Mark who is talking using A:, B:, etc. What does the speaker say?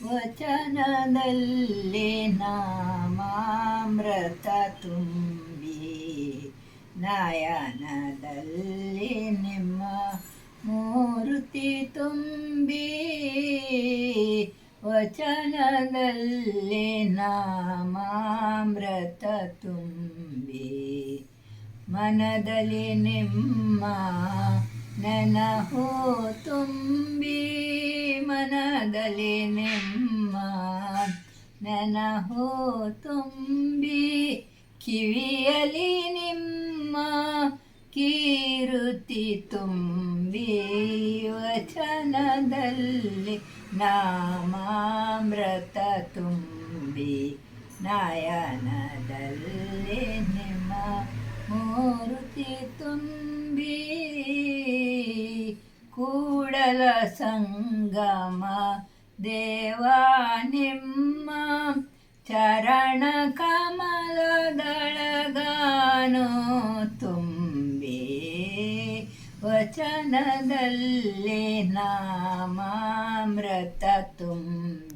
A: ವಚನದಲ್ಲಿ ನಾಮಾಮೃತ ತುಂಬಿ ನಯನದಲ್ಲಿ ನಿಮ್ಮ ಮೂರ್ತಿ ತುಂಬಿ ವಚನದಲ್ಲಿ ನಾಮಾಮೃತ ತುಂಬಿ ಮನದಲ್ಲಿ ನಿಮ್ಮ ನೆನಹು ತುಂಬಿ ಮನದಲ್ಲಿ ನಿಮ್ಮ ನೆನಹು ತುಂಬಿ ಕಿವಿಯಲಿ ನಿಮ್ಮ ಕೀರುತಿ ತುಂಬಿ ವಚನದಲ್ಲಿ ನಾಮಾಮೃತ ತುಂಬಿ ನಯನದಲ್ಲಿ ನಿಮ್ಮ ಮೂರ್ತಿ ತುಂಬಿ ಕೂಡಲ ಸಂಗಮ ದೇವ ನಿಮ್ಮ ಚರಣ ಕಮಲದಳಗಾನು ತುಂಬಿ ವಚನದಲ್ಲಿ ನಾಮಾಮೃತ ತುಂಬಿ